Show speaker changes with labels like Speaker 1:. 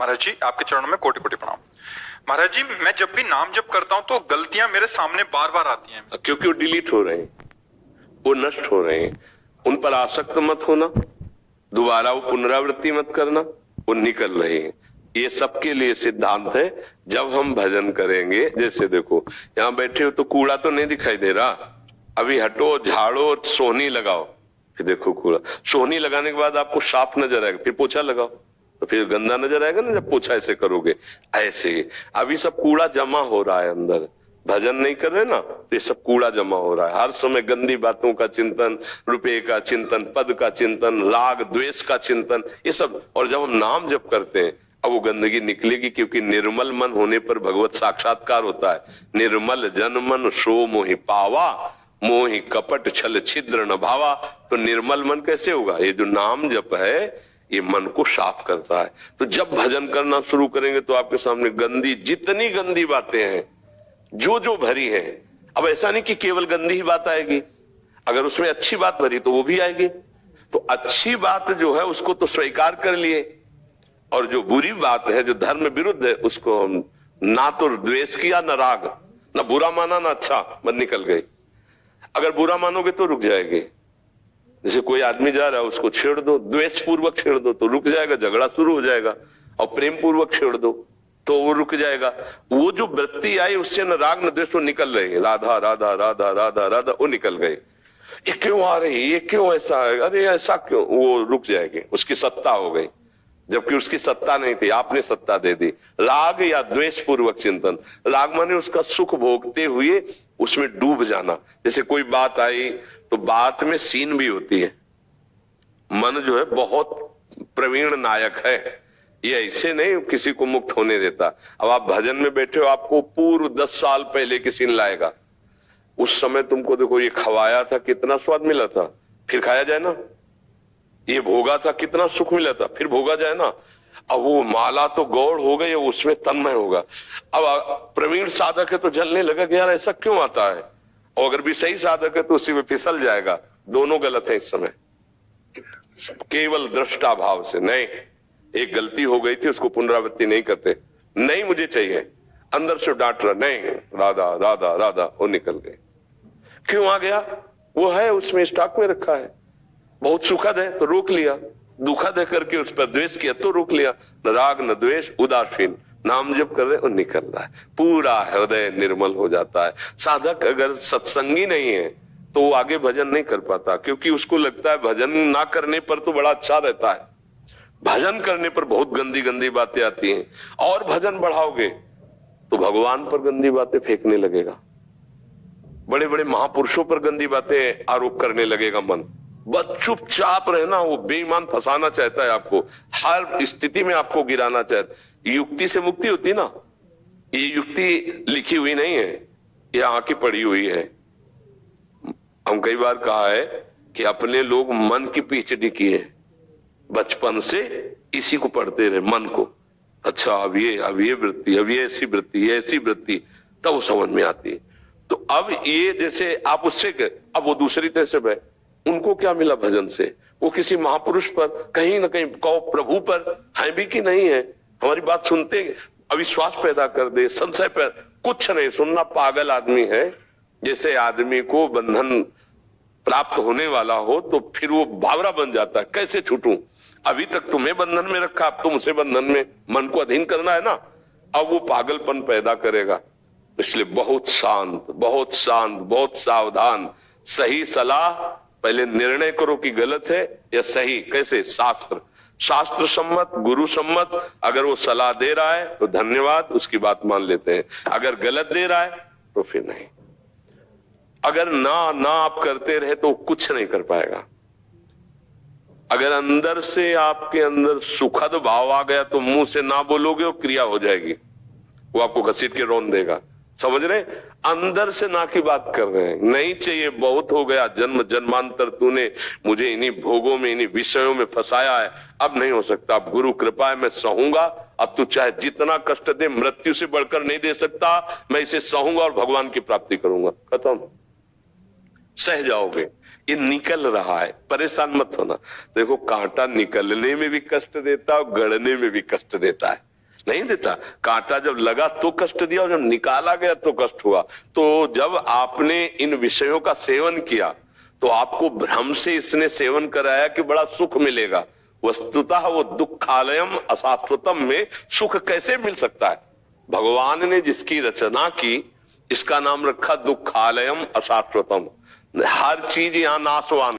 Speaker 1: महाराज जी, आपके चरणों में कोटि कोटि प्रणाम। महाराज जी, मैं जब भी नाम जप करता हूँ तो गलतियां मेरे सामने बार बार आती हैं।
Speaker 2: क्योंकि वो डिलीट हो रहे हैं, वो नष्ट हो रहे हैं। उन पर आसक्त मत होना, दोबारा वो पुनरावृत्ति मत करना, वो निकल रहे हैं। ये सबके लिए सिद्धांत है। जब हम भजन करेंगे, जैसे देखो यहां बैठे हो तो कूड़ा तो नहीं दिखाई दे रहा, अभी हटो, झाड़ो, सोहनी लगाओ, फिर देखो कूड़ा। सोहनी लगाने के बाद आपको साफ नजर आएगा, फिर पोछा लगाओ तो फिर गंदा नजर आएगा ना, जब पोछा ऐसे करोगे। ऐसे ही अभी सब कूड़ा जमा हो रहा है अंदर, भजन नहीं कर रहे ना, तो ये सब कूड़ा जमा हो रहा है। हर समय गंदी बातों का चिंतन, रुपए का चिंतन, पद का चिंतन, राग द्वेष का चिंतन, ये सब। और जब हम नाम जप करते हैं, अब वो गंदगी निकलेगी, क्योंकि निर्मल मन होने पर भगवत साक्षात्कार होता है। निर्मल जन मन सो मोहि पावा, मोहि कपट छल छिद्र न भावा। तो निर्मल मन कैसे होगा? ये जो नाम जप है ये मन को साफ करता है। तो जब भजन करना शुरू करेंगे तो आपके सामने गंदी, जितनी गंदी बातें हैं जो जो भरी है, अब ऐसा नहीं कि केवल गंदी ही बात आएगी, अगर उसमें अच्छी बात भरी तो वो भी आएगी। तो अच्छी बात जो है उसको तो स्वीकार कर लिए, और जो बुरी बात है, जो धर्म विरुद्ध है, उसको हम ना तो द्वेष किया, ना राग, ना बुरा माना, ना अच्छा, बस निकल गए। अगर बुरा मानोगे तो रुक जाएंगे। जैसे कोई आदमी जा रहा है, उसको छेड़ दो, द्वेष पूर्वक छेड़ दो तो रुक जाएगा, झगड़ा शुरू हो जाएगा। और प्रेम पूर्वक छेड़ दो तो वो रुक जाएगा। वो जो वृत्ति आई उससे न राग न द्वेष, वो निकल रहे हैं। राधा राधा राधा राधा राधा, वो निकल गए। ये क्यों आ रही, ये क्यों ऐसा है, अरे ऐसा क्यों, वो रुक जाएंगे। उसकी सत्ता हो गई, जबकि उसकी सत्ता नहीं थी, आपने सत्ता दे दी। राग या द्वेष पूर्वक चिंतन, राग माने उसका सुख भोगते हुए उसमें डूब जाना। जैसे कोई बात आई तो बात में सीन भी होती है। मन जो है बहुत प्रवीण नायक है, ये ऐसे नहीं किसी को मुक्त होने देता। अब आप भजन में बैठे हो, आपको पूर्व 10 साल पहले की सीन लाएगा। उस समय तुमको देखो ये खवाया था, कितना स्वाद मिला था, फिर खाया जाए ना। ये भोगा था, कितना सुख मिला था, फिर भोगा जाए ना। अब वो माला तो गौड़ हो गई, उसमें तन्मय होगा। अब प्रवीण साधक है तो जलने लगा कि यार ऐसा क्यों आता है, और अगर भी सही साधक है तो उसी में फिसल जाएगा। दोनों गलत है इस समय, केवल दृष्टा भाव से नहीं। एक गलती हो गई थी, उसको पुनरावृत्ति नहीं करते, नहीं मुझे चाहिए, अंदर से डांट रहा, नहीं राधा राधा राधा, वो निकल गए। क्यों आ गया? वो है उसमें, स्टॉक में रखा है। बहुत सुखद है तो रोक लिया, दुखद है करके उस पर द्वेष किया तो रोक लिया। न राग न द्वेष, उदासीन नाम जब कर रहे और निकल रहा है, पूरा हृदय निर्मल हो जाता है। साधक अगर सत्संगी नहीं है तो वो आगे भजन नहीं कर पाता, क्योंकि उसको लगता है भजन ना करने पर तो बड़ा अच्छा रहता है, भजन करने पर बहुत गंदी गंदी बातें आती हैं। और भजन बढ़ाओगे तो भगवान पर गंदी बातें फेंकने लगेगा, बड़े बड़े महापुरुषों पर गंदी बातें आरोप करने लगेगा मन। बस चुपचाप रहना। वो बेईमान फंसाना चाहता है आपको, हर स्थिति में आपको गिराना चाहता है। युक्ति से मुक्ति होती ना, ये युक्ति लिखी हुई नहीं है, ये आंखें पड़ी हुई है। हम कई बार कहा है कि अपने लोग मन की पीएचडी किए, बचपन से इसी को पढ़ते रहे, मन को। अच्छा अब ये वृत्ति, अब ये ऐसी वृत्ति, ये ऐसी वृत्ति, तब वो समझ में आती है। तो अब ये जैसे आप उससे, अब वो दूसरी तरह से बहे, उनको क्या मिला भजन से? वो किसी महापुरुष पर, कहीं ना कहीं कहो प्रभु पर है भी कि नहीं है, हमारी बात सुनते अविश्वास पैदा कर दे, संशय पैदा, कुछ नहीं सुनना। पागल आदमी है। जैसे आदमी को बंधन प्राप्त होने वाला हो तो फिर वो बावरा बन जाता है, कैसे छूटूं, अभी तक तुम्हें बंधन में रखा, अब तुम उसे बंधन में, मन को अधीन करना है ना, अब वो पागलपन पैदा करेगा। इसलिए बहुत शांत, बहुत शांत, बहुत सावधान। सही सलाह, पहले निर्णय करो कि गलत है या सही। कैसे? शास्त्र सम्मत, गुरु सम्मत। अगर वो सलाह दे रहा है तो धन्यवाद, उसकी बात मान लेते हैं। अगर गलत दे रहा है तो फिर नहीं। अगर ना आप करते रहे तो कुछ नहीं कर पाएगा। अगर अंदर से आपके अंदर सुखद भाव आ गया तो मुंह से ना बोलोगे, वो क्रिया हो जाएगी, वो आपको घसीट के रोन देगा। समझ रहे? अंदर से ना की बात कर रहे हैं। नहीं चाहिए, बहुत हो गया, जन्म जन्मांतर तूने मुझे इन्हीं भोगों में, इन्हीं विषयों में फंसाया है, अब नहीं हो सकता, अब गुरु कृपा है, मैं सहूंगा। अब तू चाहे जितना कष्ट दे, मृत्यु से बढ़कर नहीं दे सकता, मैं इसे सहूंगा और भगवान की प्राप्ति करूंगा। खत्म। सह जाओगे। ये निकल रहा है, परेशान मत होना। देखो कांटा निकलने में भी कष्ट देता है और गड़ने में भी कष्ट देता है। नहीं देता। कांटा जब लगा तो कष्ट दिया और जब निकाला गया तो कष्ट हुआ। तो जब आपने इन विषयों का सेवन किया तो आपको भ्रम से इसने सेवन कराया कि बड़ा सुख मिलेगा। वस्तुतः वो दुखालयम अशाश्वतम में सुख कैसे मिल सकता है? भगवान ने जिसकी रचना की इसका नाम रखा दुखालयम अशाश्वतम। हर चीज यहां नाशवान